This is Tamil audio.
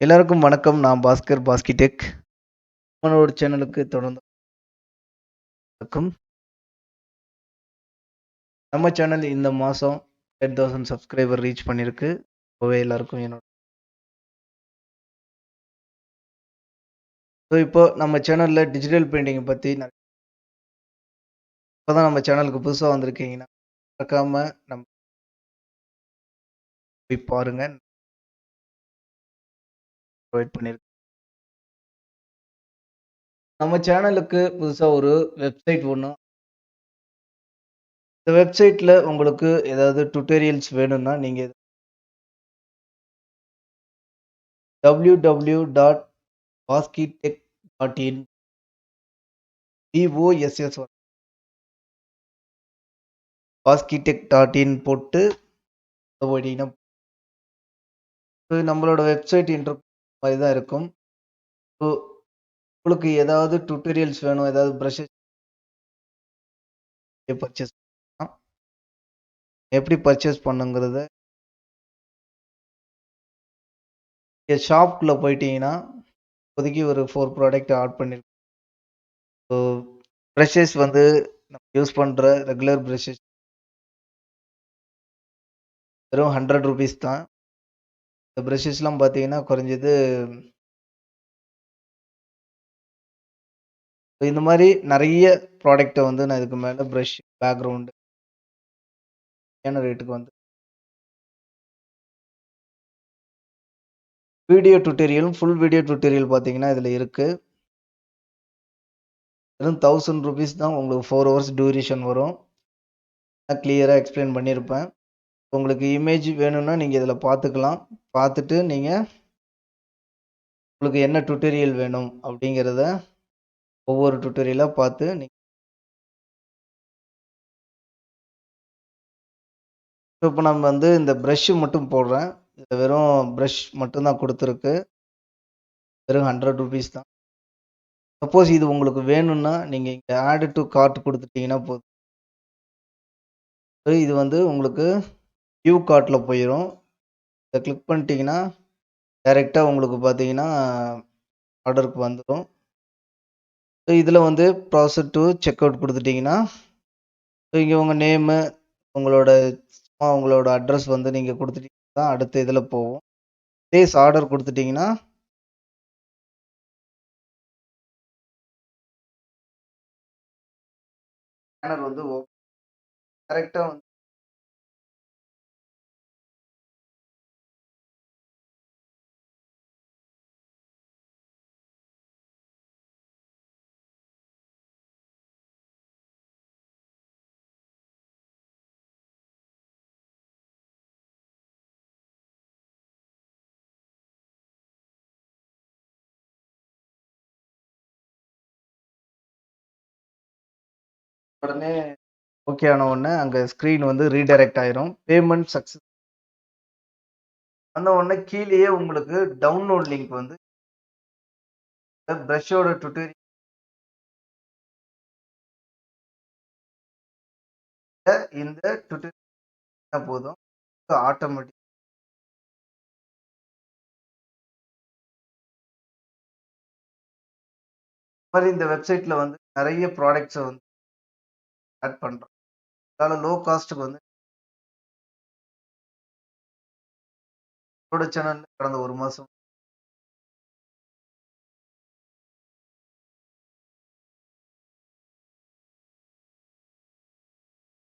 எல்லாருக்கும் வணக்கம். நான் பாஸ்கர் பாஸ்கிடெக். நம்மளோட சேனலுக்கு தொடர்ந்து வணக்கம். நம்ம சேனல் இந்த மாசம் 10,000 சப்ஸ்கிரைபர் ரீச் பண்ணியிருக்கு. அப்பவே எல்லாருக்கும் இப்போ நம்ம சேனல்ல டிஜிட்டல் பெயிண்டிங் பத்தி இப்பதான் நம்ம சேனலுக்கு புதுசா வந்திருக்கீங்கன்னா, மறக்காம நம்ம போய் பாருங்க. ப்ரொவைட் பண்ணியிருக்கோம். நம்ம சேனலுக்கு புதுசா ஒரு வெப்சைட் ஒண்ணு. இந்த வெப்சைட்ல உங்களுக்கு ஏதாவது டியூட்டோரியல்ஸ் வேணும்னா, நீங்க www.baskitech.in BOSS baskitech.in போட்டு போயிட்டீங்கன்னா, நம்மளோட வெப்சைட் மாதிரி தான் இருக்கும். ஸோ உங்களுக்கு ஏதாவது டியூட்டோரியல்ஸ் வேணும், ஏதாவது ப்ரஷஸ் பர்ச்சேஸ் பண்ணலாம். எப்படி பர்ச்சேஸ் பண்ணுங்கிறத ஷாப்குள்ள போயிட்டீங்கன்னா, இப்போதைக்கு ஒரு 4 ப்ராடக்ட் ஆட் பண்ணியிருக்கோம். ஸோ ப்ரஷஸ் வந்து நம்ம யூஸ் பண்ற ரெகுலர் ப்ரஷஸ் வெறும் ₹100 தான். இந்த ப்ரஷஸ்லாம் பார்த்தீங்கன்னா, குறைஞ்சது இந்த மாரி நெறைய ப்ராடக்ட்ட வந்து நான் இதுக்கு மேல பிரஷ், பேக்கிரவுண்ட் ரேட்டுக்கு வந்து வீடியோ டியூட்டோரியலும், ஃபுல் வீடியோ டியூட்டோரியல் பார்த்தீங்கன்னா, இதுல இருக்கு. வெறும் ₹1000 தான் உங்களுக்கு 4 ஹவர்ஸ் டியூரேஷன் வரும். நான் கிளியரா எக்ஸ்பிளைன் பண்ணியிருப்பேன். உங்களுக்கு இமேஜ் வேணும்னா நீங்க இதுல பார்த்துக்கலாம். பார்த்துட்டு நீங்க உங்களுக்கு என்ன டியூட்டோரியல் வேணும் அப்படிங்கிறத ஒவ்வொரு டியூட்டோரியலா பார்த்து இப்ப நம்ம வந்து இந்த பிரஷ் மட்டும் போடுறேன். இதுல வெறும் பிரஷ் மட்டும் தான் குடுத்துருக்கு. வெறும் ₹100 தான். சப்போஸ் இது உங்களுக்கு வேணும்னா, நீங்க இங்க ஆட் டூ கார்ட் குடுத்துட்டீங்கன்னா போதும். இது வந்து உங்களுக்கு வியூ கார்ட்ல போயிரும். இத கிளிக் பண்ணிட்டீங்கன்னா, டைரக்ட்டா உங்களுக்கு பார்த்தீங்கன்னா, ஆர்டருக்கு வந்துரும். இதுல வந்து ப்ராசஸ் டூ செக் அவுட் குடுத்துட்டீங்கன்னா, இங்க உங்க நேமு, உங்களோட உங்களோட அட்ரஸ் வந்து நீங்க குடுத்துட்டீங்கன்னா, அடுத்த இதுல போகும். பிளேஸ் ஆர்டர் குடுத்துட்டீங்கன்னா ஸ்கேனர் வந்து டைரக்ட்டா வந்து உடனே ஓகே ஆன உடனே அங்க ஸ்க்ரீன் வந்து ரீடைரக்ட் ஆயிரும். பேமெண்ட் சக்சஸ் வந்த உடனே கீழயே உங்களுக்கு டவுன்லோட் லிங்க் வந்து பிரஷோட டுட்டோரியல் இந்த டுட்டோரியல் போதும். ஆட்டோமேட்டிக் மாதிரி இந்த வெப்சைட்ல வந்து நிறைய ப்ராடக்ட்ஸை வந்து ஆட் பண்றோம். அதனால லோ காஸ்ட்டுக்கு வந்து என்னோட சேனல்ல கடந்த 1 மாசம்